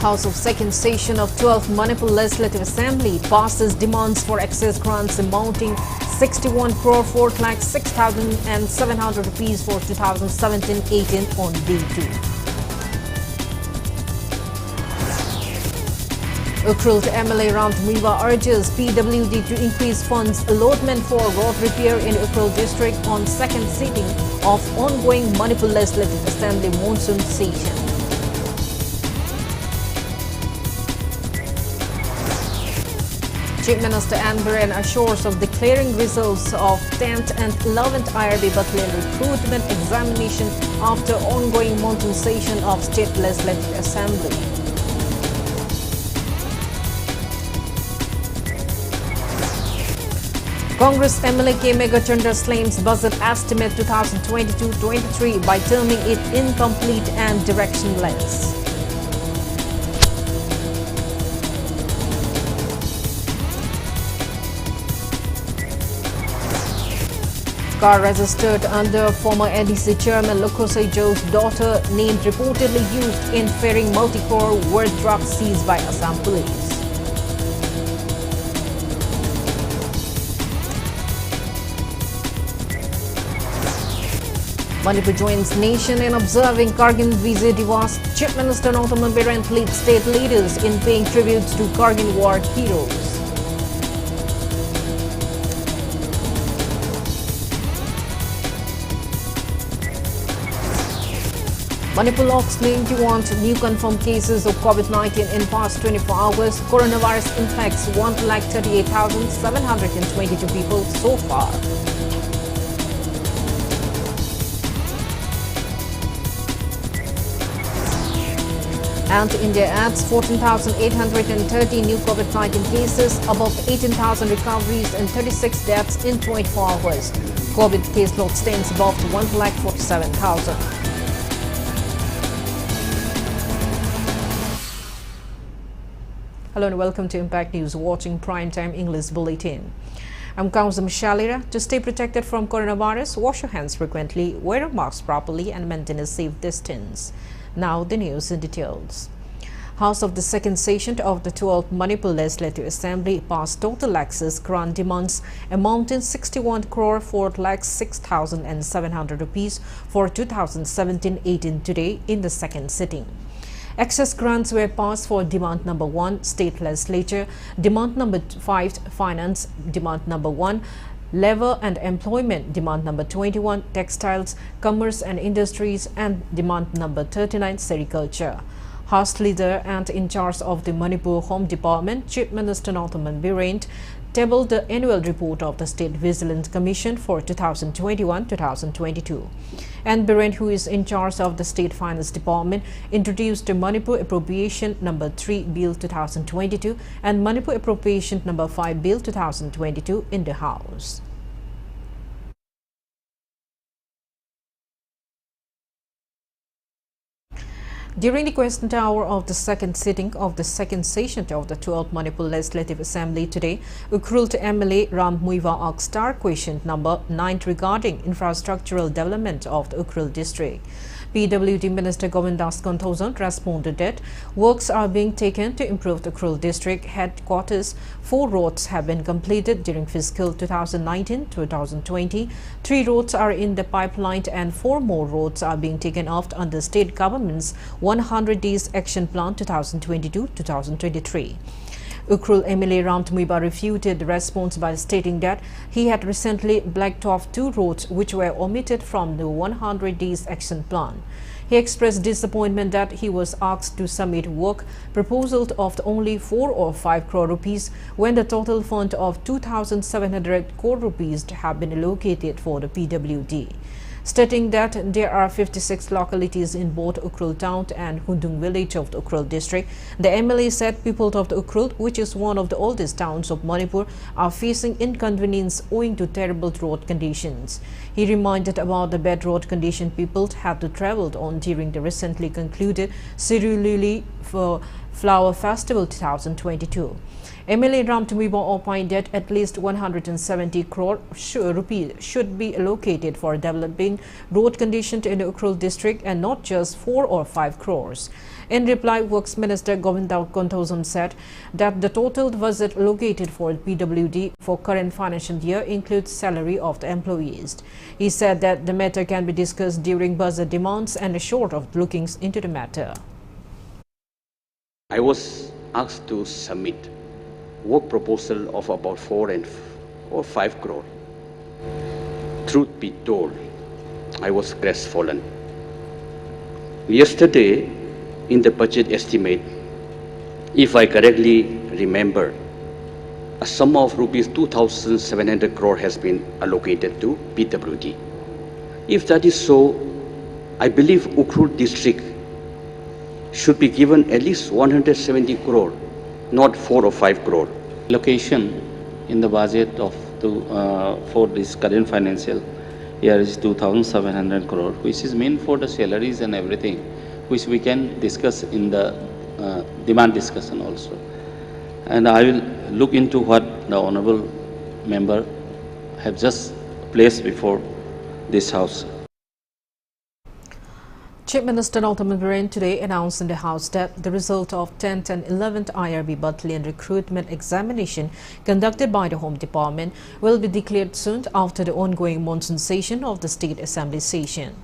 House of Second Session of 12th Manipur Legislative Assembly passes demands for excess grants amounting 61 crore 4,06,700 rupees for 2017-18 on Day 2. Ukhrul MLA Ram Muiva urges PWD to increase funds allotment for road repair in Ukhrul district on second sitting of ongoing Manipur Legislative Assembly monsoon session. Chief Minister N. Biren assures of declaring results of 10th and 11th IRB battalion recruitment examination after ongoing monsoon session of State Legislative Assembly. Congress MLA K. Megachandra slams budget estimate 2022-23 by terming it incomplete and directionless. Car registered under former NDC chairman Lokosai Joe's daughter named reportedly used in ferrying multi-crore worth drugs seized by Assam police. Manipur joins nation in observing Kargil Vijay Divas. Chief Minister Northaman Biren leads state leaders in paying tributes to Kargil war heroes. Manipur locks 91 new confirmed cases of COVID-19 in past 24 hours. Coronavirus infects 138,722 people so far. And India adds 14,830 new COVID-19 cases, above 18,000 recoveries and 36 deaths in 24 hours. COVID caseload stands above 1,47,000. Hello and welcome to Impact News, watching Primetime English Bulletin. I'm KANGUJAM SHELLYRA. To stay protected from coronavirus, wash your hands frequently, wear a mask properly and maintain a safe distance. Now the news in details. House of the Second Session of the 12th Manipur Legislative Assembly passed total access grant demands amounting 61 crore 4,06,700 rupees for 2017-18 today in the second sitting. Excess grants were passed for demand number 1, State Legislature, demand number 5, Finance, demand number 1, Labor and Employment, demand number 21, Textiles, Commerce and Industries, and demand number 39, Sericulture. House Leader and in charge of the Manipur Home Department, Chief Minister Northaman Biren, tabled the annual report of the State Vigilance Commission for 2021-2022. And Biren, who is in charge of the State Finance Department, introduced the Manipur Appropriation Number 3 Bill 2022 and Manipur Appropriation Number 5 Bill 2022 in the House. During the question hour of the second sitting of the second session of the 12th Manipur Legislative Assembly today, Ukhrul MLA Ram Muiva asked question number 9 regarding infrastructural development of the Ukhrul district. PWD Minister Govindas Konthojan responded that works are being taken to improve the Ukhrul district headquarters. 4 roads have been completed during fiscal 2019-2020. 3 roads are in the pipeline and 4 more roads are being taken off under state government's 100 Days Action Plan 2022-2023. Ukhrul MLA Ram Muiva refuted the response by stating that he had recently blacked off 2 roads which were omitted from the 100 Days Action Plan. He expressed disappointment that he was asked to submit work proposals of only 4 or 5 crore rupees when the total fund of 2,700 crore rupees have been allocated for the PWD. Stating that there are 56 localities in both Ukhrul town and Hundung village of the Ukhrul district, the MLA said people of the Ukhrul, which is one of the oldest towns of Manipur, are facing inconvenience owing to terrible road conditions. He reminded about the bad road condition people had to travel on during the recently concluded Sirulili for Flower Festival 2022. MLA Ram Tumibo opined that at least 170 crore rupees should be allocated for developing road conditions in the Ukhrul district and not just 4 or 5 crores. In reply, Works Minister Govinda Kontosam said that the total budget allocated for PWD for current financial year includes salary of the employees. He said that the matter can be discussed during budget demands and assured of looking into the matter. I was asked to submit work proposal of about 4 or 5 crore. Truth be told, I was crestfallen. Yesterday, in the budget estimate, if I correctly remember, a sum of rupees 2,700 crore has been allocated to PWD. If that is so, I believe Ukhrul district should be given at least 170 crore, not 4 or 5 crore. Allocation in the budget of for this current financial year is 2,700 crore, which is meant for the salaries and everything, which we can discuss in the demand discussion also. And I will look into what the honorable member have just placed before this house. Chief Minister Manipur today announced in the House that the result of 10th and 11th IRB Battalion recruitment examination conducted by the Home Department will be declared soon after the ongoing monsoon session of the State Assembly session.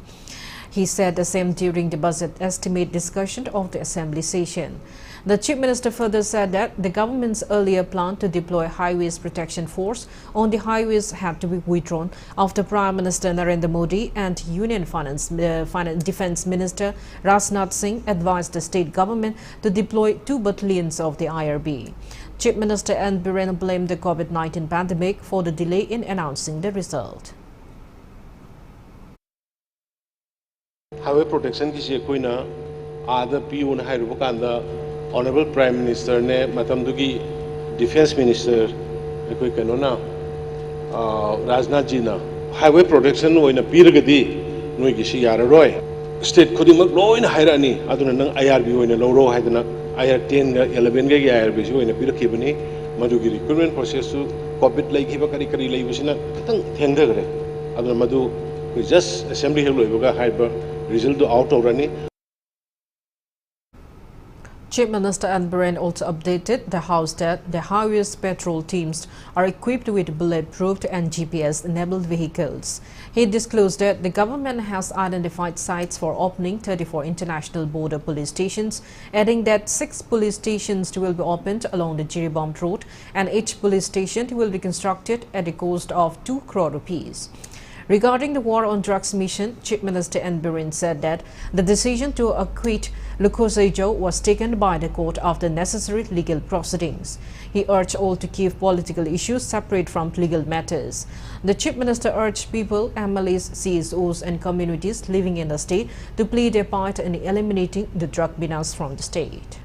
He said the same during the budget estimate discussion of the Assembly session. The Chief Minister further said that the government's earlier plan to deploy Highways Protection Force on the highways had to be withdrawn after Prime Minister Narendra Modi and Union Defence Minister Rajnath Singh advised the state government to deploy 2 battalions of the IRB. Chief Minister N. Biren blamed the COVID-19 pandemic for the delay in announcing the result. Highway protection ki se koina aada piun hairuba kanda Honorable Prime Minister ne matamdugi Defence Minister ekoi kanona Rajnath ji na highway protection oina piragadi noi gi si yararoi state khodimak loina hairani aduna nang IRB oina loro haidana IR 10 ga 11 ga IRB si oina pirakhibani madugi recruitment process su COVID laikiba kari kari laibusina khatang thengdagre aduna madu just assembly hel loibaga haiba result out already. Chief Minister N. Biren also updated the House that the highways patrol teams are equipped with bulletproof and GPS-enabled vehicles. He disclosed that the government has identified sites for opening 34 international border police stations, adding that 6 police stations will be opened along the Jiribam road and each police station will be constructed at a cost of 2 crore rupees. Regarding the war on drugs mission, Chief Minister N. Biren said that the decision to acquit Lukosejo was taken by the court after necessary legal proceedings. He urged all to keep political issues separate from legal matters. The Chief Minister urged people, MLAs, CSOs and communities living in the state to play their part in eliminating the drug menace from the state.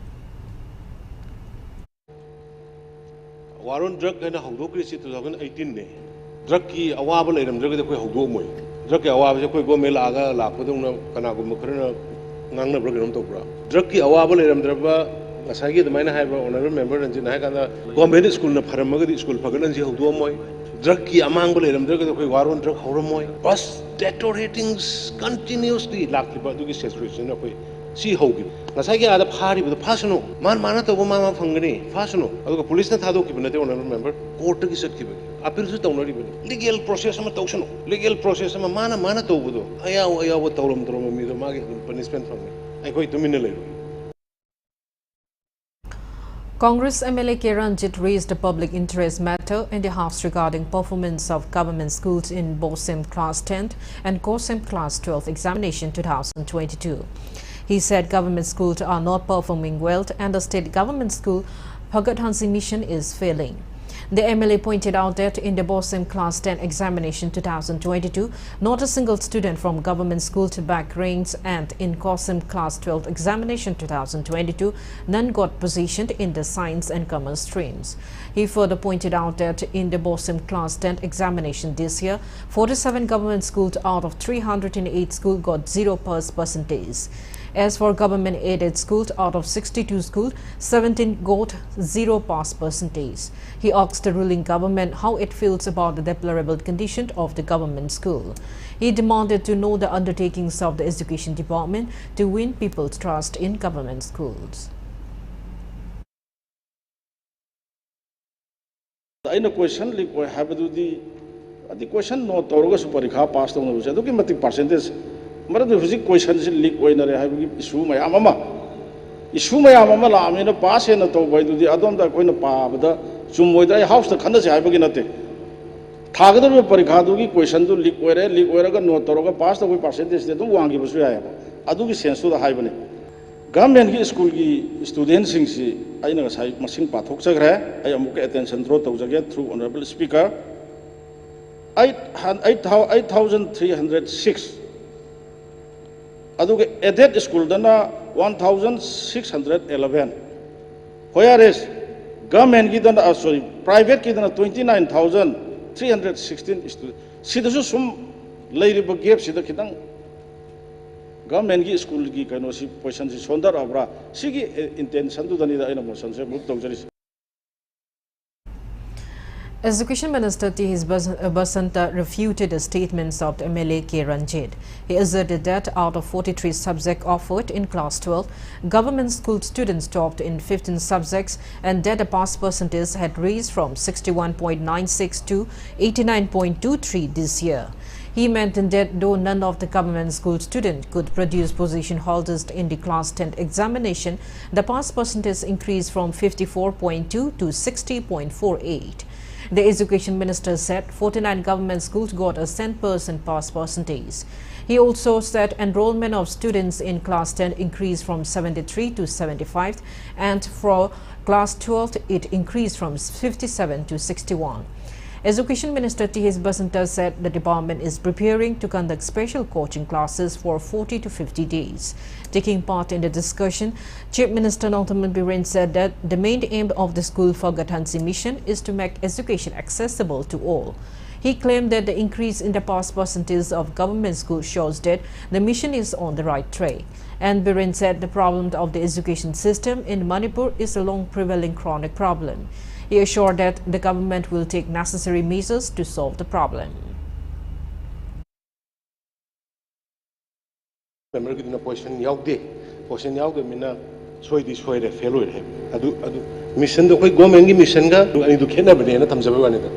War on drug and 2018 ne. Drug ki awaba leiramdragada koi hogdomoi drug ki awaba je koi gome laga lakpadungna kanagum khrana ngangna program tokra drug ki awaba leiramdraba ngasagi damaina haiba honorable member ranjin hai kanda government school na pharamagadi school phaganan je hogdomoi drug ki amangba leiramdragada koi waron drug horomoi bus deteriorating continuously laktiba dugi situation na koi si hogi ngasagi ada phari bu phasano mana to mama phangani phasano aduga police na thado ki banate honorable member court ki sakti appeal su tawnari legal process ma tawsano legal process ma mana tawbudo ayaw tawlam drom mi do magi punishment phangni ai koi tumina lei. Congress MLA K. Ranjit raised a public interest matter in the House regarding performance of government schools in BOSEM Class 10 and COSEM Class 12 examination 2022. He said government schools are not performing well and the state government school Bhagat Hansi mission is failing. The MLA pointed out that in the BOSEM Class 10 examination 2022, not a single student from government school to back ranks, and in COSEM Class 12 examination 2022, none got positioned in the science and commerce streams. He further pointed out that in the BOSEM Class 10 examination this year, 47 government schools out of 308 schools got 0% percentage. As for government-aided schools, out of 62 schools, 17 got 0 pass percentage. He asked the ruling government how it feels about the deplorable condition of the government school. He demanded to know the undertakings of the education department to win people's trust in government schools. I question leak or have to the question no Toroga Superika passed on the documentic percentage. But the physical questions leak when I have issue my mama. Issue my mama, I mean a pass and a talk by the Adam that going to pa, but the Sumoida house the Kandas have again at it. Target of Parikadugi question to leak where no Toroga passed away percentage, they don't want to give us reliable. I do sense to the hibernate. Government school students I know I must Patok I am attention through Honorable Speaker. 8,306. Aduge added school dana 1,611. Whereas government gidana sorry private gidana 29,316 students. Sidasu sum lady gap sida kitang government gi school gi kano si position si sondar abra sigi intention to danida ina motion se move tawjari. Education Minister T.H. Basanta refuted the statements of the MLA K. Ranjit. He asserted that out of 43 subjects offered in class 12, government school students topped in 15 subjects and that the pass percentage had raised from 61.96 to 89.23 this year. He maintained that though none of the government school students could produce position holders in the class 10 examination, the pass percentage increased from 54.2 to 60.48. The Education Minister said 49 government schools got a 10% pass percentage. He also said enrollment of students in class 10 increased from 73 to 75 and for class 12 it increased from 57 to 61. Education Minister T.H. Basanta said the department is preparing to conduct special coaching classes for 40 to 50 days. Taking part in the discussion, Chief Minister Manipuri said that the main aim of the School for Gatansi mission is to make education accessible to all. He claimed that the increase in the pass percentage of government schools shows that the mission is on the right track. And Biren said the problem of the education system in Manipur is a long prevailing chronic problem. He assured that the government will take necessary measures to solve the problem. Position mina soy di soy re fail hoy mission do koi government gi mission ga ani du khena bane na thamjabe bane da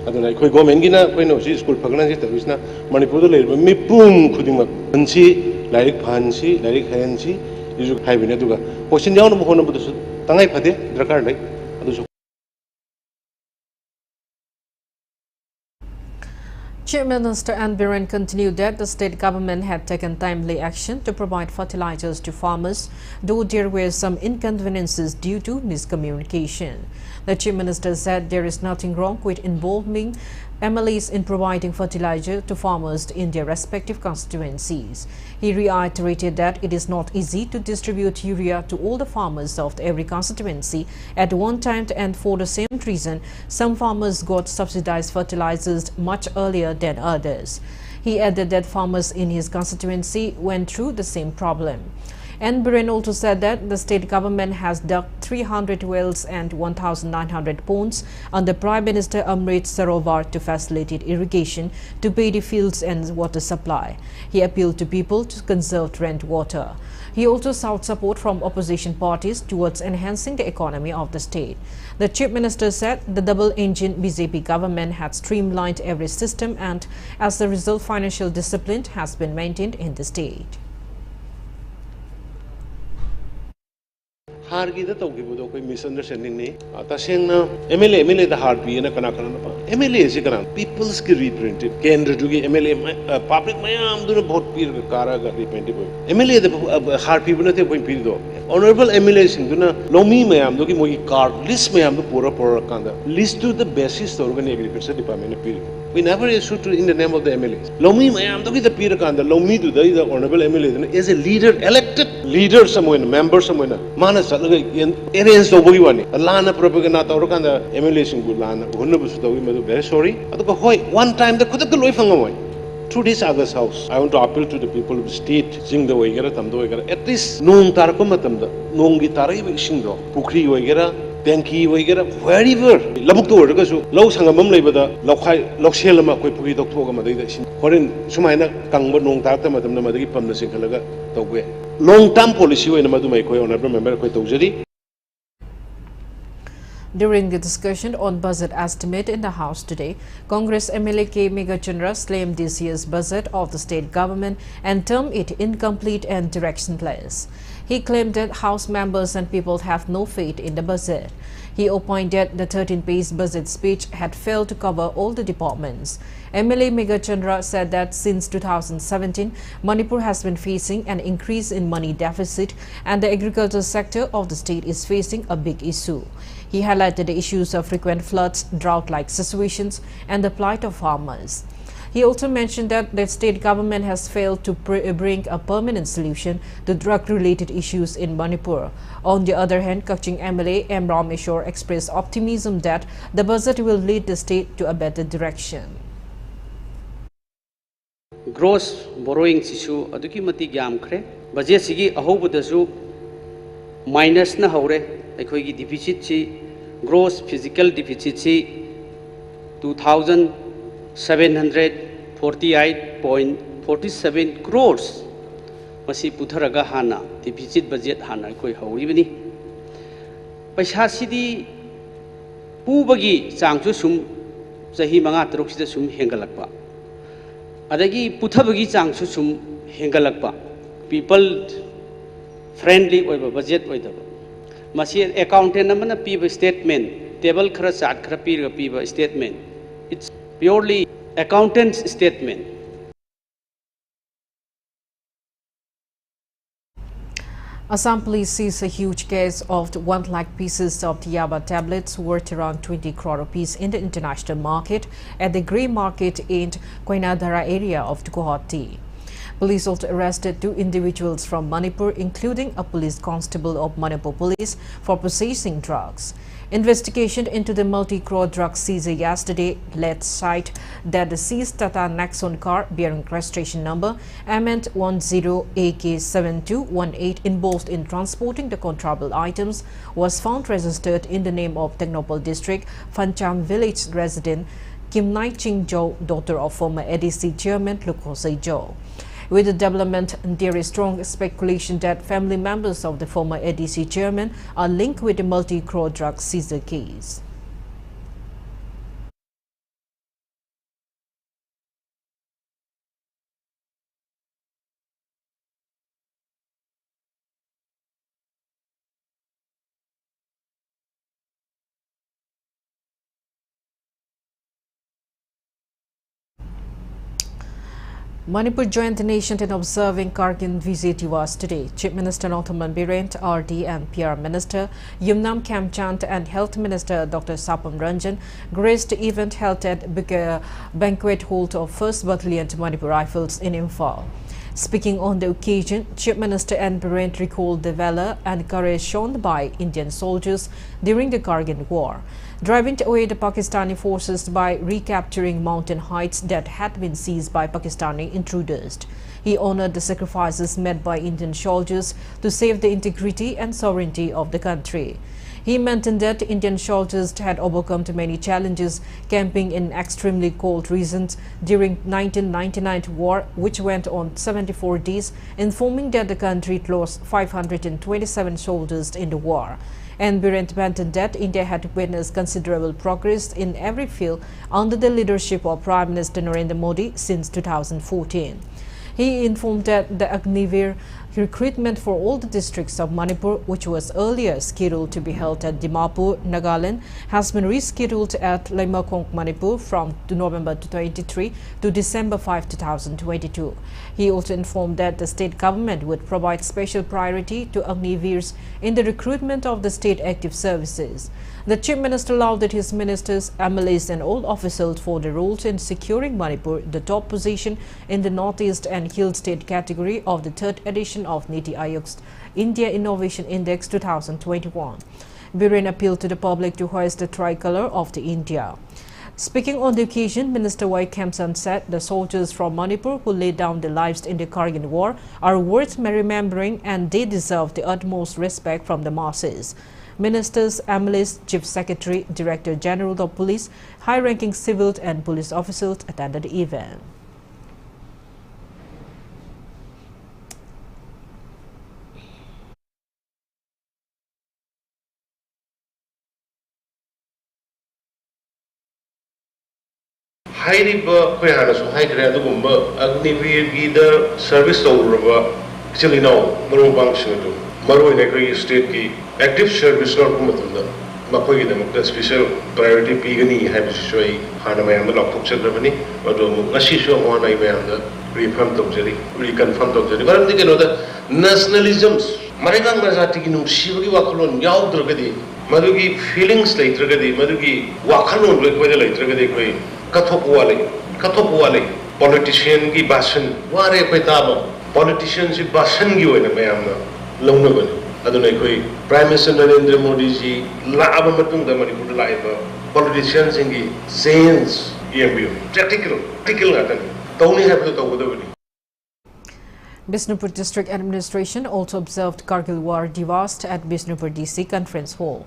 adu nai koi government gi na koi no si school phagna ji tabis na Manipur do le mi pum khuding ma panchi lairik phansi lairik hansi isu khai bine du ga position yaw no hona bu du tangai phade drakar lai adu Chief Minister N. Biren continued that the state government had taken timely action to provide fertilizers to farmers, though there were some inconveniences due to miscommunication. The Chief Minister said there is nothing wrong with involving MLAs in providing fertilizer to farmers in their respective constituencies. He reiterated that it is not easy to distribute urea to all the farmers of every constituency at one time, and for the same reason, some farmers got subsidized fertilizers much earlier than others. He added that farmers in his constituency went through the same problem. And Biren also said that the state government has dug 300 wells and 1,900 ponds under Prime Minister Amrit Sarovar to facilitate irrigation to paddy fields and water supply. He appealed to people to conserve rainwater. He also sought support from opposition parties towards enhancing the economy of the state. The Chief Minister said the double-engine BJP government had streamlined every system and as a result financial discipline has been maintained in the state. Hargi da tawgi budo koi misunderstanding ne tasengna MLA da harpi na kana pa MLA se kana people's ki represented kendra dugi MLA public mayam du vote pir kara ga represented MLA da harpi buna te point pir do honorable MLA sing du na lomi mayam du ki moi card list mayam du pura kanda list to the basis to organ agriculture department pir we never issued in the name of the MLA lomi mayam du ki the pir kanda lomi du the honorable MLA is a leader elected leader someone member someone manas areas of Bogiwani, a lana propaganda or the emulation good lana, who never story, very sorry. One time the Kutaka Loifangaway. Through this August House, I want to appeal to the people of the state, Jingda Waigara, Tamdo Waigara, at least Nung Tarkomatamda, Nungi Tari Shindo, Pukri Waigara, Tanki Waigara, wherever, Labukto Orgasu, Low Sangamam Labada, Lokshelama, Pukri Doctogama, Horin Sumaina, Kangbo Nung Tata, Madame Madri Pam the Sinkalaga, Togwe. Long term policy in Madumai, Honorable Member Kotojari. During the discussion on budget estimate in the House today, Congress MLA K. Megachandra slammed this year's budget of the state government and termed it incomplete and directionless. He claimed that House members and people have no faith in the budget. He opined that the 13-page budget speech had failed to cover all the departments. MLA Megachandra said that since 2017, Manipur has been facing an increase in money deficit and the agriculture sector of the state is facing a big issue. He highlighted the issues of frequent floods, drought-like situations, and the plight of farmers. He also mentioned that the state government has failed to bring a permanent solution to drug-related issues in Manipur. On the other hand, Kaching MLA M. Rameshwar expressed optimism that the budget will lead the state to a better direction. Gross borrowing issue aduki mati yamkhre budget sigi ahobudasu minus na haure akhoi deficit chi gross physical deficit chi 2748.47 crores masi putharaga hana deficit budget hana akhoi hauribani paisa sidi pubagi changchu sum sahi manga taruk sida sum hengalakpa adagi puthabagi changchu sum hengalakpa people friendly oiba budget oidaba masi accountant amana piba statement table khara chart khara pirga piba statement it's purely accountant's statement. Assam police seized a huge case of 1 lakh pieces of Yaba tablets worth around 20 crore rupees in the international market at the grey market in Koinadara area of Guwahati. Police also arrested 2 individuals from Manipur, including a police constable of Manipur Police, for possessing drugs. Investigation into the multi-crore drug seizure yesterday led sight that the seized Tata Nexon car bearing registration number MN10AK7218 involved in transporting the contraband items was found registered in the name of Technopol District, Fancham Village resident Kim Nai Ching Jo, daughter of former ADC chairman Lukosei Jo. With the development, there is strong speculation that family members of the former ADC chairman are linked with the multi-crore drug seizure case. Manipur joined the nation in observing Kargil Vijay Diwas today. Chief Minister Nauthaman Birent, RD and PR Minister Yumnam Khamchand and Health Minister Dr. Sapam Ranjan graced the event held at Banquet Hall of 1st Battalion Manipur Rifles in Imphal. Speaking on the occasion, Chief Minister N. Birent recalled the valor and courage shown by Indian soldiers during the Kargil War, driving away the Pakistani forces by recapturing mountain heights that had been seized by Pakistani intruders. He honored the sacrifices made by Indian soldiers to save the integrity and sovereignty of the country. He maintained that Indian soldiers had overcome many challenges camping in extremely cold regions during 1999 war, which went on 74 days, informing that the country lost 527 soldiers in the war. And Birent maintained that India had witnessed considerable progress in every field under the leadership of Prime Minister Narendra Modi since 2014. He informed that the Agnivir recruitment for all the districts of Manipur, which was earlier scheduled to be held at Dimapur, Nagaland, has been rescheduled at Laimakong, Manipur from November 23 to December 5, 2022. He also informed that the state government would provide special priority to Agnivirs in the recruitment of the state active services. The Chief Minister lauded his ministers, MLAs and all officials for their roles in securing Manipur the top position in the Northeast and Hill State category of the 3rd edition of Niti Aayog's India Innovation Index 2021. Birent appealed to the public to hoist the tricolor of the India. Speaking on the occasion, Minister Y. Kemsan said the soldiers from Manipur who laid down their lives in the Kargil war are worth remembering and they deserve the utmost respect from the masses. Ministers, MLAs, Chief Secretary, Director General of Police, high-ranking civil and police officials attended the event. Hairiba Koyana so high grade Agnivi the service over Chilino, Marubang Shudu, Maru in a state key, active service not Kumatunda, Makoi the special priority Pigani Habishui, Hanamay and the Lock Ceremony, but Nashisho one I may under refund of Jerry, reconfirmed of Jerry. But I think you know the nationalisms. Marigang Mazatikinum, Shivari Wakalon, Yao Dragadi, Madugi feelings like Dragadi, Madugi Wakalon, like Dragadi. Kathopuale, politician ki basan, ware petaba, politicians ki basan ki hoina mayamna launa bani. Adunai koi Prime Minister Narendra Modi ji laaba matungda Manipur laiba politicians ki sayings EMBU practical ngatan. Tauni have to tawudabani. Bishnupur District Administration also observed Kargil War Divast at Bishnupur DC Conference Hall.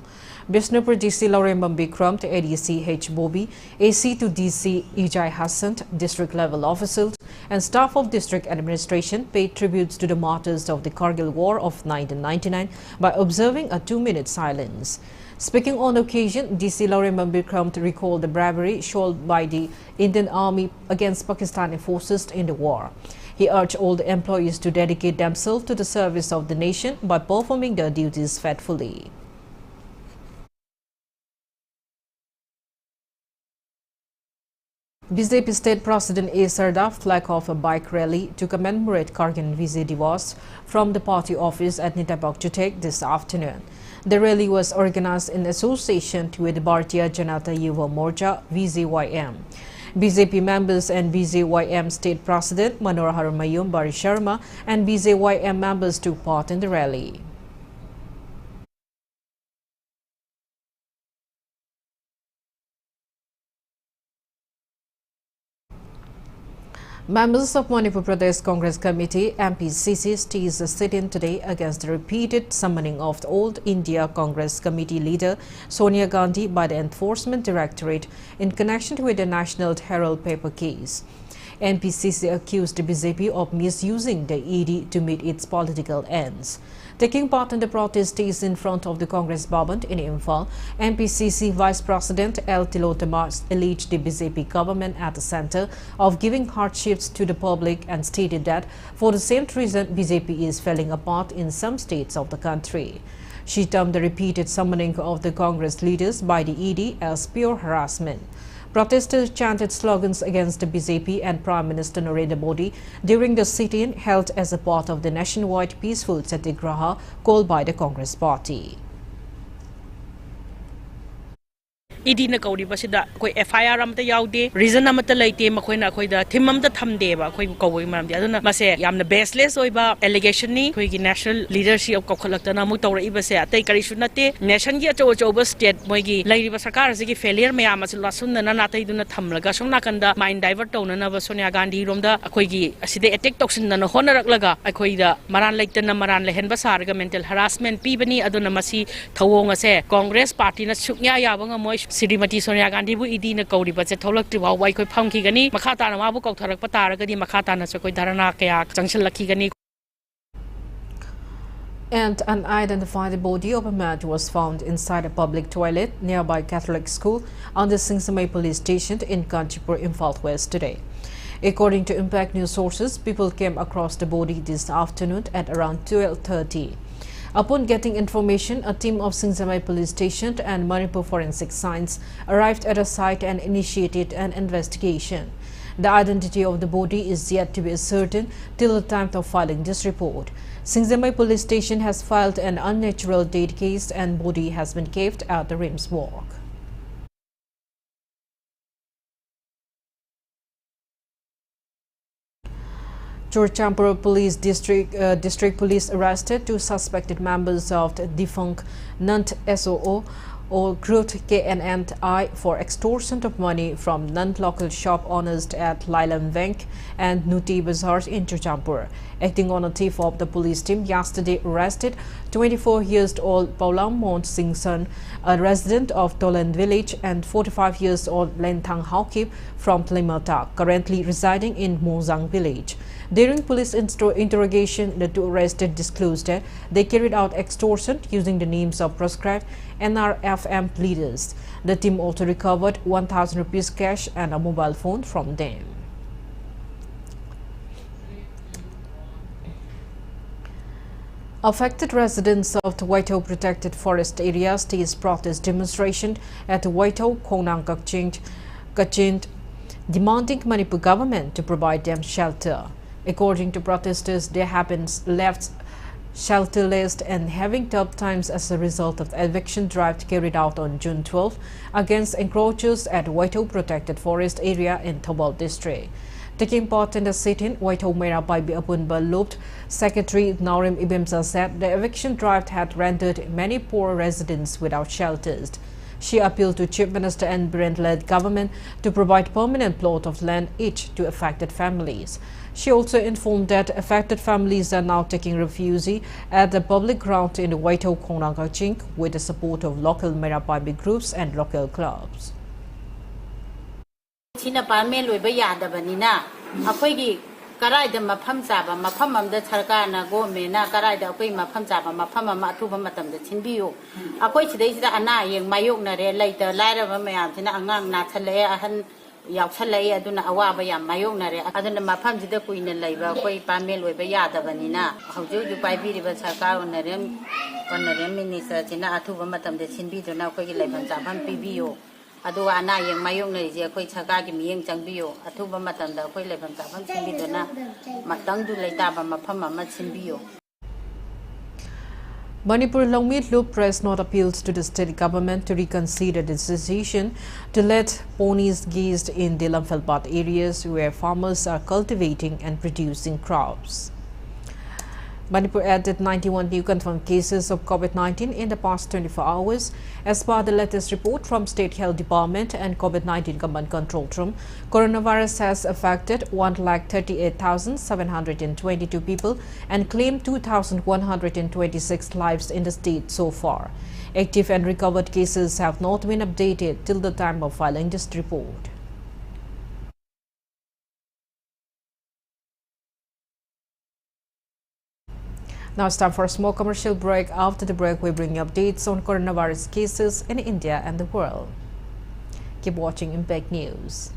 Bishnupur DC Laurembam Bikram to ADC H. Bobby, AC to DC Ijai Hassan, district level officials and staff of district administration paid tributes to the martyrs of the Kargil War of 1999 by observing a 2-minute silence. Speaking on occasion, DC Laurembam Bikram recalled the bravery shown by the Indian Army against Pakistani forces in the war. He urged all the employees to dedicate themselves to the service of the nation by performing their duties faithfully. BJP State President A. Sardar flagged off a bike rally to commemorate Kargil Vijay Diwas from the party office at Nittabok to take this afternoon. The rally was organized in association with Bharatiya Janata Yuva Morcha (BJYM). BJP members and BJYM State President Manohar Mayum Bari Sharma and BJYM members took part in the rally. Members of Manipur Pradesh Congress Committee MPCC staged a sit-in today against the repeated summoning of the Old India Congress Committee leader Sonia Gandhi by the Enforcement Directorate in connection with the National Herald paper case. MPCC accused the BJP of misusing the ED to meet its political ends. Taking part in the protest days in front of the Congress Bhavan in Imphal, MPCC Vice President L. Tilottama alleged the BJP government at the center of giving hardships to the public and stated that for the same reason BJP is falling apart in some states of the country. She termed the repeated summoning of the Congress leaders by the ED as pure harassment. Protesters chanted slogans against the BJP and Prime Minister Narendra Modi during the sit-in held as a part of the nationwide peaceful satyagraha called by the Congress Party. Idina kauri basida koi FIR amta yaude reason amta laite makoina koida thimam ta thamdeba koi kawai maram de aduna mase yamna baseless oiba allegation ni koi gi national leadership of kokhalakta mu tawra ibase atai kari sunate nation gi acho acho state moi gi lairiba sarkar gi failure mayam asu lasun na natai duna thamlaga songna kanda mind divert tawna na Sonia Gandhi romda koi gi aside attack toksin na honarak laga koi da maran laitana maran lehen basarga mental harassment pibani aduna masi thawong ase Congress party na suknya yabanga moi Srimati Sonia Gandhi bu idi na kauri ba che tholak ti wa wai khoi pham ki gani makhata na ma bu kau tharak patara gadi makhata na choi dharana kaya junction lakhi gani. And an unidentified body of a man was found inside a public toilet nearby Catholic school on the Singsamay police station in Kanchipur, Imphal West today. According to Impact News sources, people came across the body this afternoon at around 12:30. Upon getting information, a team of Singsamay police station and Manipur forensic science arrived at a site and initiated an investigation. The identity of the body is yet to be ascertained till the time of filing this report. Singsamay police station has filed an unnatural death case and body has been kept at the RIMS morgue. Churchampur Police District Police arrested two suspected members of the defunct Nant SOO or Groot KNNI for extortion of money from non-local shop owners at Lailam Bank and Nuti Bazaars in Chuchampur. Acting on a tip of the police team yesterday arrested 24-year-old Paulam Mont Singh son, a resident of Tolan village, and 45-year-old Lentang Haukip from Plimata, currently residing in Mozang village. During police interrogation, the two arrested disclosed that they carried out extortion using the names of proscribed NRFM leaders. The team also recovered 1,000 rupees cash and a mobile phone from them. Affected residents of the Waito Protected Forest Area staged protest demonstration at Waito Konang Kachint, demanding Manipur government to provide them shelter. According to protesters, they have been left shelterless and having tough times as a result of the eviction drive carried out on June 12 against encroachers at Waito Protected Forest Area in Thobal District. Taking part in the sit-in, Waito Mera Baibi Apunba Looped Secretary Naurim Ibimsa said the eviction drive had rendered many poor residents without shelters. She appealed to Chief Minister and Brent-led government to provide permanent plot of land each to affected families. She also informed that affected families are now taking refuge at the public ground in the Waito Konangachink with the support of local Merapabi groups and local clubs. Karai da mafam chaba mafam amda sarkar na go me na karai da akoi mafam chaba mafam ama athuba matam da chinbiyo akoi chidai sida ana yeng mayok na re laita laira ba mayam sina angang na thale ahan yaw thale aduna awa ba yam mayok na re aduna mafam sida kuina laiba akoi pamel loi ba ya da banina hauju ju pai bi ba sarkar na re minister sina athuba matam da chinbi do na akoi gi laibam chapam pibiyo Aduwa ana yang mayong na ije koi chaka ki miyeng changbiyo athuba matanda koi lebam tapam chimbido na matang du leitaba mafam ma chimbiyo. Manipur Longmeet Loop press not appeals to the state government to reconsider its decision to let ponies graze in the Lamfelpat areas where farmers are cultivating and producing crops. Manipur added 91 new confirmed cases of COVID-19 in the past 24 hours. As per the latest report from State Health Department and COVID-19 Command Control Room, coronavirus has affected 138,722 people and claimed 2,126 lives in the state so far. Active and recovered cases have not been updated till the time of filing this report. Now it's time for a small commercial break. After the break, we bring you updates on coronavirus cases in India and the world. Keep watching Impact News.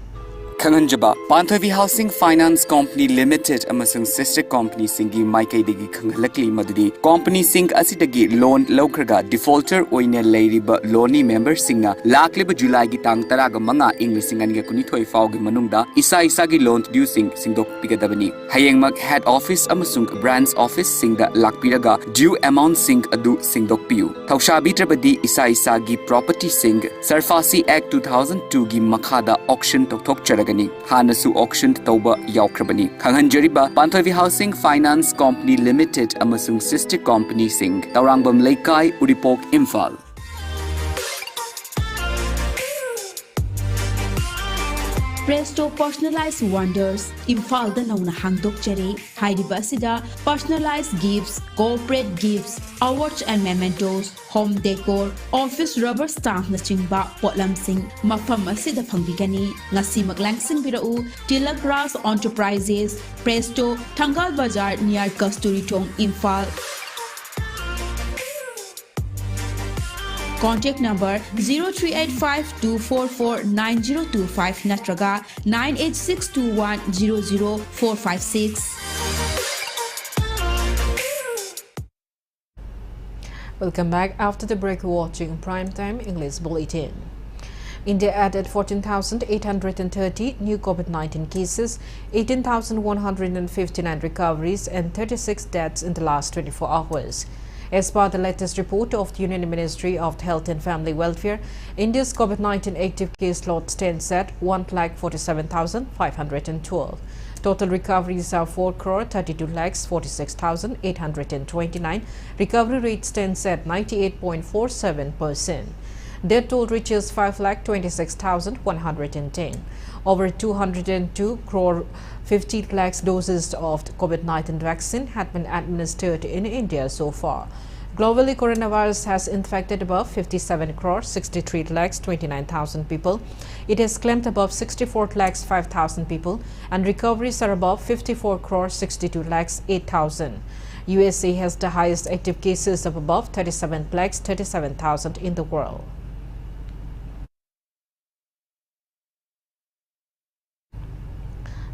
Kangunjaba, Panthavi Housing Finance Company Limited amasung sister company singi maikaidagi khanghalakli madudi company sing asidagi loan laukraga defaulter oine leiriba loani member singna lakliba July gi tang taraga manga English singaniga kunithoi faugi manungda isa gi loan due singdok pigadabani hayengmak head office amasung branch office singda lakpiraga due amount sing adu singdok piu thausabi trabadi isa gi property sing Sarfasi Act 2002 gi makhada auction tokthok charagani Hanasu auction tauba yaukrabani Khanghanjariba Panthavi Housing Finance Company Limited amasung sister company sing Taurangbam Laikai Uripok Imphal. Presto Personalized Wonders, Imphal da nauna hangdok chare, Hairiba sida personalized gifts, corporate gifts, awards and mementos, home decor, office rubber stamp na chingba potlam sing, mafam asida pangbigani, ngasi maglangsing birau, Tila Grass Enterprises, Presto, Tangal Bazaar near Kasturi Tong, Imphal. Contact number 0385-244-9025 natraga 98621-00456. Welcome back. After the break, watching Primetime English Bulletin. India added 14,830 new COVID-19 cases, 18,159 recoveries and 36 deaths in the last 24 hours. As per the latest report of the Union Ministry of Health and Family Welfare, India's COVID-19 active case load stands at 1,47,512. Total recoveries are 4,32,46,829. Recovery rate stands at 98.47%. Death toll reaches 5,26,110. Over 202 crore 50 lakhs doses of the COVID-19 vaccine had been administered in India so far. Globally, coronavirus has infected above 57 crore 63 lakhs 29,000 people. It has claimed above 64 lakhs 5,000 people, and recoveries are above 54 crore 62 lakhs 8,000. USA has the highest active cases of above 37 lakhs 37,000 in the world.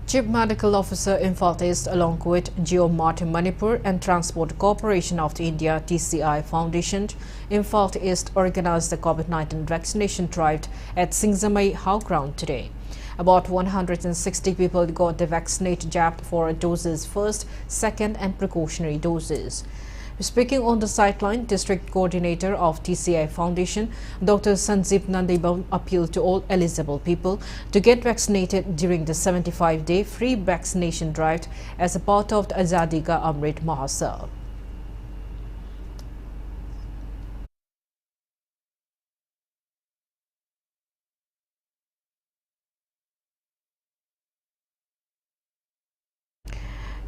Chief Medical Officer Imphal East, along with Geomart Manipur and Transport Corporation of India TCI Foundation, Imphal East organized the COVID-19 vaccination drive at Singzamai How Ground today. About 160 people got the vaccinate jab for doses first, second and precautionary doses. Speaking on the sideline, District Coordinator of TCI Foundation, Dr. Sanjeev Nandibam, appealed to all eligible people to get vaccinated during the 75-day free vaccination drive as a part of the Azadi Ka Amrit Mahotsav.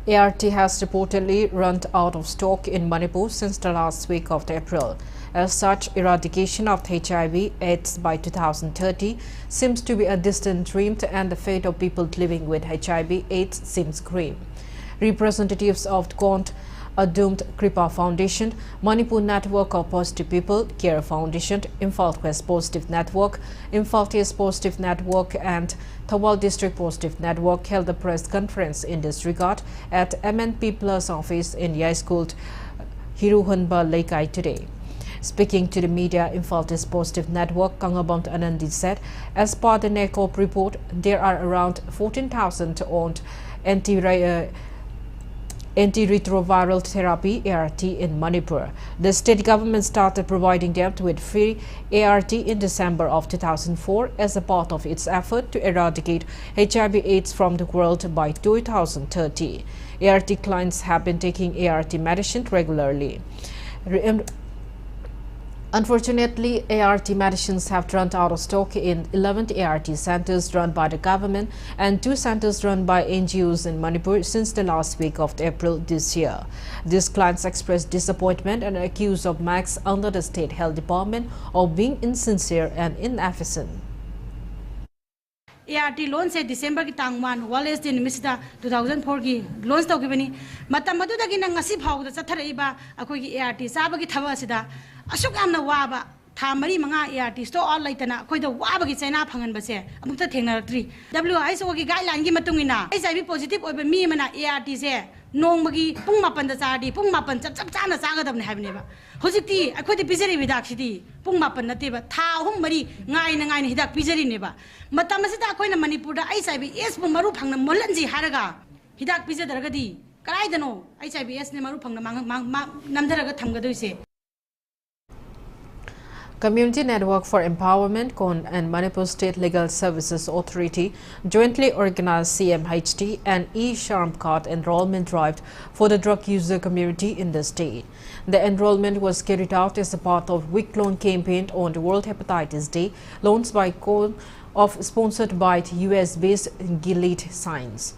ART has reportedly run out of stock in Manipur since the last week of April. As such, eradication of HIV/AIDS by 2030 seems to be a distant dream, and the fate of people living with HIV/AIDS seems grim. Representatives of Gaunt, a doomed Kripa Foundation, Manipur Network of Positive People, Care Foundation, Imphal West Positive Network, Imphal East Positive Network and Thawal District Positive Network held a press conference in this regard at MNP Plus office in Yaiskul, Hiruhanba Laikai today. Speaking to the media, Imphal East Positive Network, Kangabam Anandi said, as per the NECOP report, there are around 14,000 owned antiretroviral therapy ART in Manipur. The state government started providing them with free ART in December of 2004 as a part of its effort to eradicate HIV/AIDS from the world by 2030. ART clients have been taking ART medicine regularly. Unfortunately, ART medicines have run out of stock in 11 ART centers run by the government and 2 centers run by NGOs in Manipur since the last week of April this year. These clients expressed disappointment and accused of MACs under the State Health Department of being insincere and inefficient. ART launch se December ki tang 1 Wallace din misda 2004 ki launch to gibani matam madu da gi na ngasi phau da chathari ba akoi gi ART saba gi thaba sida asuk amna waba tha mari manga ART store all laitana akoi da waba gi chaina phangan ba se amukta thengnaratri WHO gi guideline gi matungina HIV positive oiba mi mana ART se nongmagi pung mapan da chadi pung mapan chap chana chagadabne habne ba hojikti akoi de pizari bidak sidi pung mapan nate ba tha hum mari ngai na hidak pizari ne ba matam asida akoi na Manipur da HIV/AIDS bu maru phangna molanji haraga hidak pijadaragadi karai dano HIV/AIDS ne maru phangna namdaraga thamgadoise. Community Network for Empowerment (KON) and Manipur State Legal Services Authority jointly organized CMHT and e-Sharm card enrollment drive for the drug user community in the state. The enrollment was carried out as a part of week-long campaign on the World Hepatitis Day, launched by KON sponsored by the US-based Gilead Science.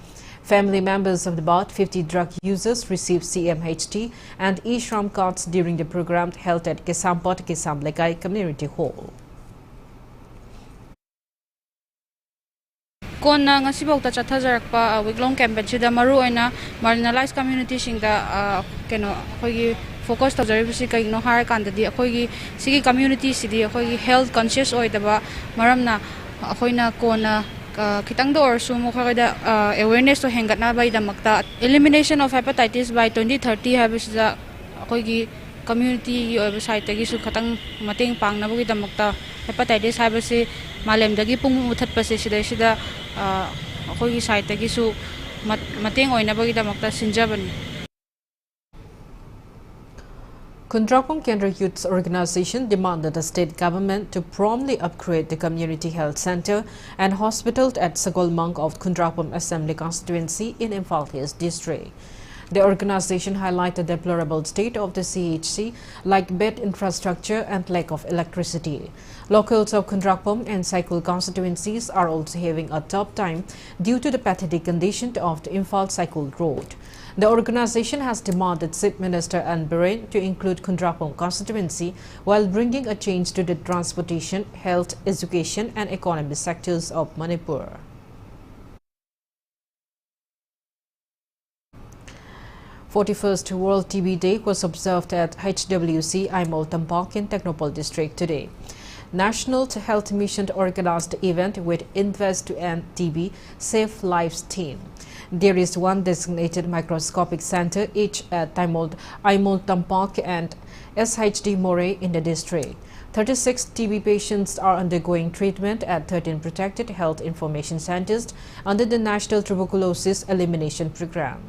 Family members of about 50 drug users received CMHT and e-Shram cards during the program held at Kesampat Kesamlekai Community Hall. Kona ngasibok ta chathajarakpa week-long campaign sida maru oina marginalized community singda keno khogi focus tawjaribsi kaino har kandadi khogi sigi community sidi khogi health conscious oidaba maramna khoina kona kitang do or sumo khagada awareness to hengatna by damakta elimination of hepatitis by 2030 habisda khogi community website tagi su khatang mateng pangna bugi damakta hepatitis habisi malemdagi pung uthatpase sida khogi site tagi su mateng oina bugi damakta sinjabani. Kundrapum Kendra Youth Organization demanded the state government to promptly upgrade the community health center and hospital at Sagolmang of Kundrapum Assembly constituency in Imphal East district. The organization highlighted the deplorable state of the CHC, like bed infrastructure and lack of electricity. Locals of Kundrakpom and Saikul constituencies are also having a tough time due to the pathetic condition of the Imphal-Saikul road. The organization has demanded Chief Minister An Biren to include Kundrakpom constituency while bringing a change to the transportation, health, education and economy sectors of Manipur. The 41st World TB Day was observed at HWC Aimol Tampak in Technopole District today. National Health Mission organized the event with Invest to End TB Save Lives team. There is one designated microscopic center each at Aimol Tampak and SHD More in the district. 36 TB patients are undergoing treatment at 13 protected health information centers under the National Tuberculosis Elimination Program.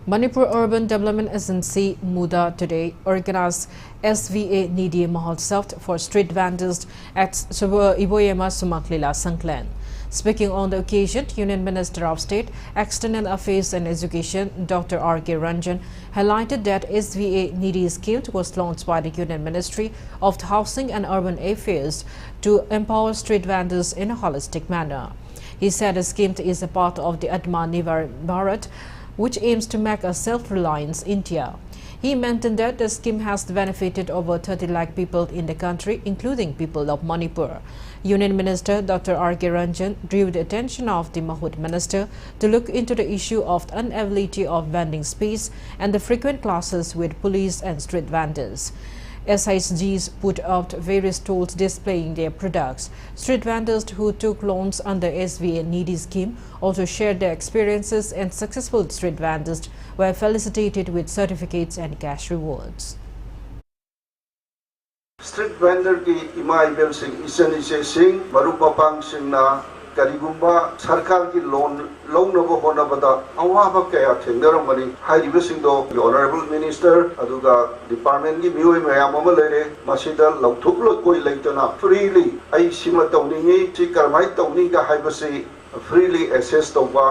Manipur Urban Development Agency MUDA today organized SVA Nidi Mahotsav for street vendors at Iboyema Sumaklila Sangklan. Speaking on the occasion, Union Minister of State, External Affairs and Education, Dr. R.K. Ranjan, highlighted that SVA Nidi scheme was launched by the Union Ministry of Housing and Urban Affairs to empower street vendors in a holistic manner. He said the scheme is a part of the Atmanirbhar Bharat, which aims to make a self-reliant India. He mentioned that the scheme has benefited over 30 lakh people in the country, including people of Manipur. Union Minister Dr. R.K. Ranjan drew the attention of the Mahut Minister to look into the issue of the unavailability of vending space and the frequent clashes with police and street vendors. SISGs put out various stalls displaying their products. Street vendors who took loans under SVA Needy scheme also shared their experiences, and successful street vendors were felicitated with certificates and cash rewards. Street vendor ki imai bel sing isan ise sing marupapang sing na karigumba sarkar ki loan nabo hona bada awaba kaya thendaramani hairibe sing do the honorable minister aduga department ki mioi mayam ama lere masida lauthuklo koi leitana freely ai sima tawningi chi karmai tawning ka haibasi freely access tawba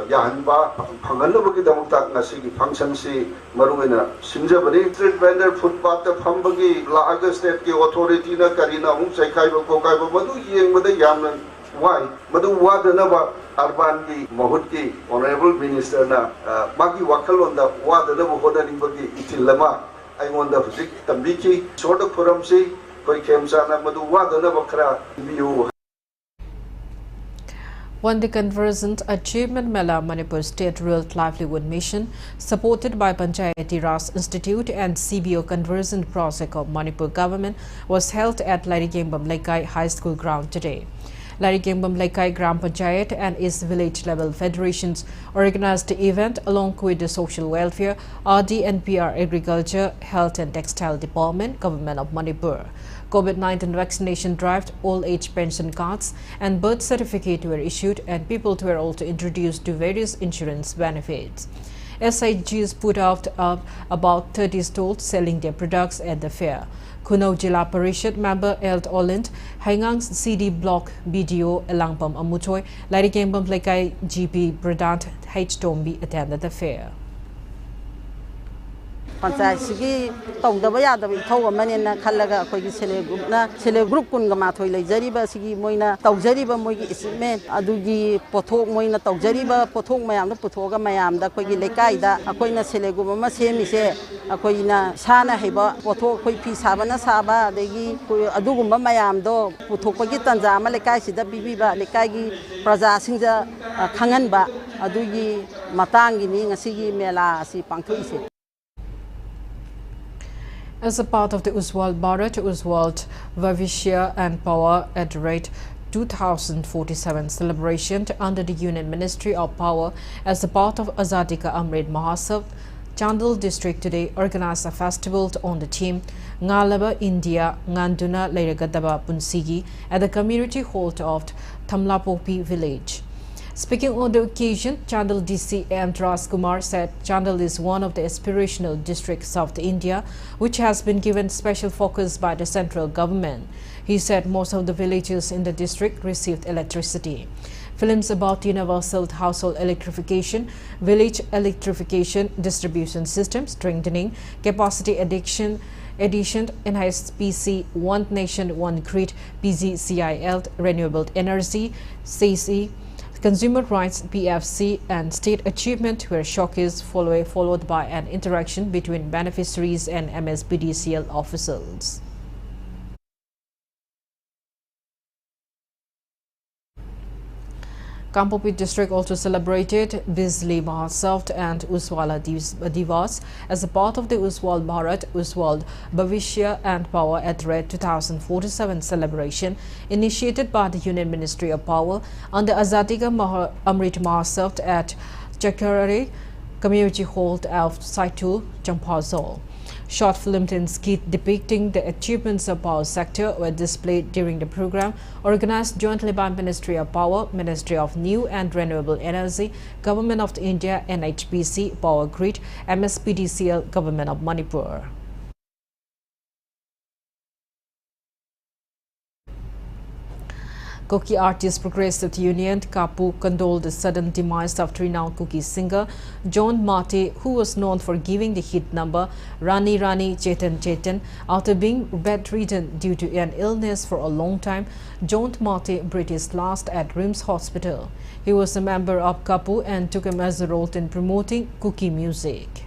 yahanba phanganba ki damukta ngasi ki function si maruena sinjabani street vendor footpath ta phambagi laaga state ki authority na karina hu saikai ba ko kai ba madu yengbada yamna why madu wadanaba urban ki mahut ki honorable minister na magi wakalon da wadanaba hodani bagi itilama aingonda phusik tambiki sort of forum si koi khemsa na madu wadanaba khara biu. Won the Convergent Achievement Mela Manipur State Rural Livelihood Mission, supported by Panchayati Raj Institute and CBO Convergent Project of Manipur Government, was held at Larigembam Laikai High School ground today. Larigembam Laikai Gram Panchayat and its village level federations organized the event along with the Social Welfare, RD and PR Agriculture, Health and Textile Department, Government of Manipur. COVID-19 vaccination drive, all-age pension cards and birth certificate were issued, and people were also introduced to various insurance benefits. SIGs put out about 30 stalls selling their products at the fair. Kunau Jila Parishad member Eld Olind, Hangang CD Block BDO Elangpam Amutoy, Larigembam Laikai GP Bradant H. Tombi attended the fair. Panchayat sigi tawdaba yadaba ithau amanena khallaga akhoi sele group kun ga mathoi leijariba sigi moina tawjariba moigi achievement adugi pothok moina tawjariba pothok mayam da puthoga mayam da akhoi lekai da akhoina sele group ma semi se akhoina sana heba pothok khoi phi sabana saba adegi adugumba mayam do puthokpagi tanja ma lekai sida bibiba lekai gi praja singja khanganba adugi matangi ni ngasigi mela asi pangthoise. As a part of the Ujjwal Bharat, Ujjwal Bhavishya and Power at Rate 2047 celebration under the Union Ministry of Power as a part of Azadi Ka Amrit Mahotsav, Chandel district today organized a festival on the theme Ngalaba India Nganduna Leiragadaba Punsigi at the community hall of Thamlapopi village. Speaking on the occasion, Chandel DC M. Ras Kumar said Chandel is one of the aspirational districts of India, which has been given special focus by the central government. He said most of the villages in the district received electricity. films about universal household electrification, village electrification distribution system, strengthening capacity addition, enhanced PC, One Nation, One Grid, PGCIL, renewable energy, CC, consumer rights, PFC, and state achievement were showcased, followed by an interaction between beneficiaries and MSPDCL officials. Kampopit district also celebrated Bizli Mahotsav and Ujjwala Divas as a part of the Ujjwal Bharat, Ujjwal Bhavishya and Power at Red 2047 celebration initiated by the Union Ministry of Power under Azadi Ka Amrit Mahotsav at Chakrari Community Hall of Saitul, Champazol. Short films and skits depicting the achievements of power sector were displayed during the program organized jointly by Ministry of Power, Ministry of New and Renewable Energy, Government of India, NHPC, Power Grid, MSPDCL, Government of Manipur. Kuki Artists Progressive Union, Kapu, condoled the sudden demise of renowned Kuki singer John Mate, who was known for giving the hit number Rani Rani Chetan Chetan. After being bedridden due to an illness for a long time, John Mate breathed his last at RIMS Hospital. He was a member of Kapu and took a major role in promoting Kuki music.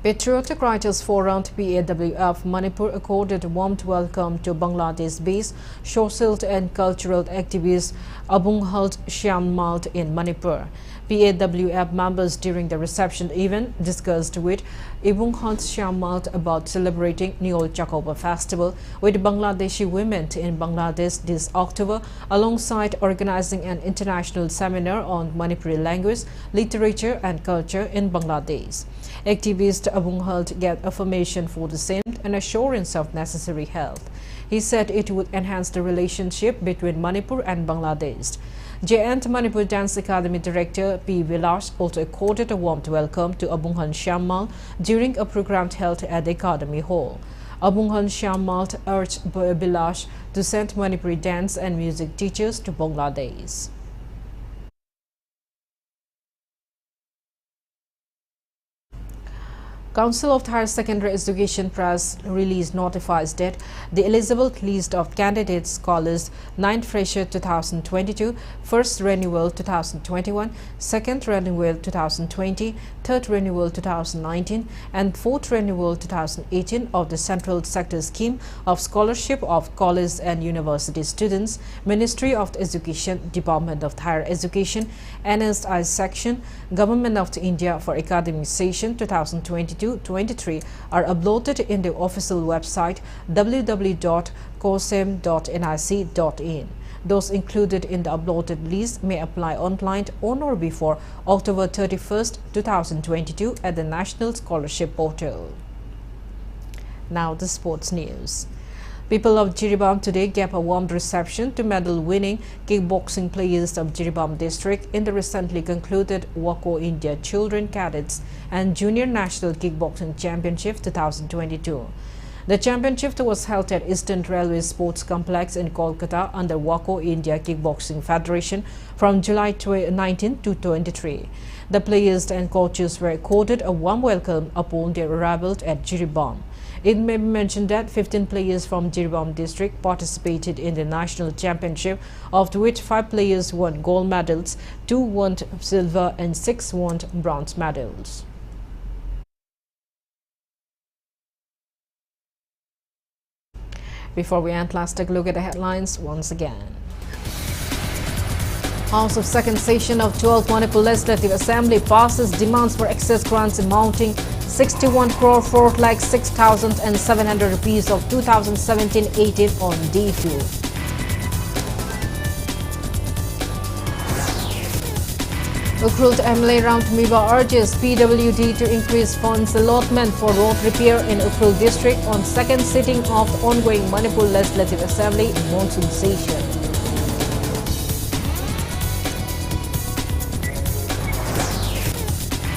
Patriotic Writers Forum PAWF Manipur accorded a warm welcome to Bangladesh-based social and cultural activist Abunghalt Shyammal in Manipur. PAWF members during the reception event discussed with Abunghalt Shyammal about celebrating Nyol Chakoba Festival with Bangladeshi women in Bangladesh this October, alongside organizing an international seminar on Manipuri language, literature and culture in Bangladesh. Activist Abunghalt gave affirmation for the same and assurance of necessary help. He said it would enhance the relationship between Manipur and Bangladesh. JNT Manipur Dance Academy Director P. Vilash also accorded a warm welcome to Abunghalt Shyammal during a program held at the Academy Hall. Abunghalt Shyammal urged Vilash to send Manipuri dance and music teachers to Bangladesh. Council of Higher Secondary Education press release notifies that the eligible list of candidates scholars 9th Fresher 2022, 1st Renewal 2021, 2nd Renewal 2020, 3rd Renewal 2019 and 4th Renewal 2018 of the Central Sector Scheme of Scholarship of College and University Students, Ministry of Education, Department of Higher Education, NSI Section, Government of India for academic session 2022-23 are uploaded in the official website www.cosem.nic.in. Those included in the uploaded list may apply online on or before October 31st, 2022 at the National Scholarship Portal. Now the sports news. People of Jiribam today gave a warm reception to medal-winning kickboxing players of Jiribam district in the recently concluded WACO India Children Cadets and Junior National Kickboxing Championship 2022. The championship was held at Eastern Railway Sports Complex in Kolkata under WACO India Kickboxing Federation from July 19 to 23. The players and coaches were accorded a warm welcome upon their arrival at Jiribam. It may be mentioned that 15 players from Jiribam district participated in the national championship, of which 5 players won gold medals, 2 won silver and 6 won bronze medals. Before we end, let's take a look at the headlines once again. House of Second Session of 12th Manipur Legislative Assembly passes demands for excess grants amounting 61 crore 4,06,700 rupees of 2017-18 on DFU. Ukrult MLA Ram Tumiba urges PWD to increase funds allotment for road repair in Ukrult district on second sitting of the ongoing Manipur Legislative Assembly monsoon session.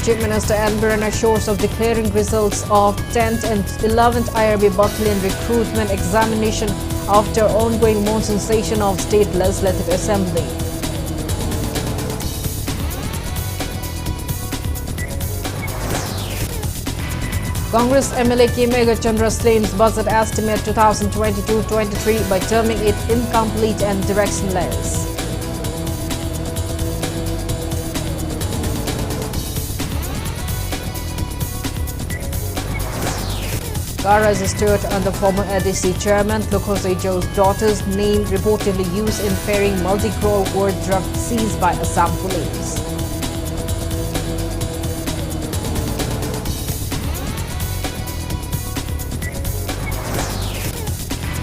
Chief Minister Anbaran assures of declaring results of 10th and 11th IRB Battalion recruitment examination after ongoing monsoon session of State Legislative Assembly. Congress MLA Mega Chandra claims budget estimate 2022-23 by terming it incomplete and directionless. Car registered under former ADC chairman Joe's daughter's name reportedly used in pairing multi-crore worth drug seized by Assam police.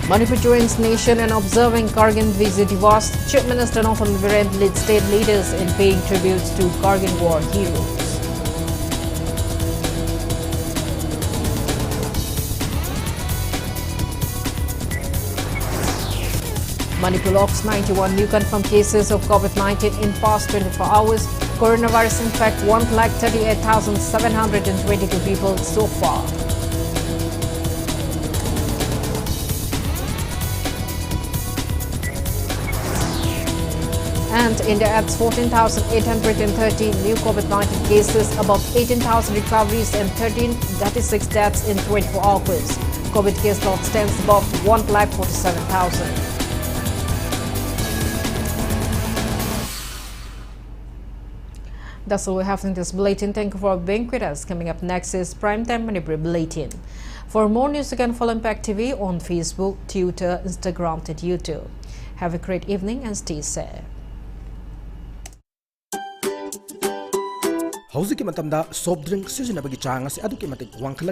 Manipur joins nation in observing Kargil Vijay Divas. Chief Minister Nofal Viren leads state leaders in paying tributes to Kargil war heroes. Manipur locks 91 new confirmed cases of COVID-19 in past 24 hours. Coronavirus infect 1,38,722 people so far. And India adds 14,830 new COVID-19 cases, above 18,000 recoveries and 1336 deaths in 24 hours. COVID case load stands above 1,47,000. That's all we have in this bulletin. Thank you for being with us. Coming up next is Primetime Manipur Bulletin. For more news, you can follow Impact TV on Facebook, Twitter, Instagram, and YouTube. Have a great evening and stay safe. Hauzik matamda soft drink seasonabagi chang asi aduki matik wangkhala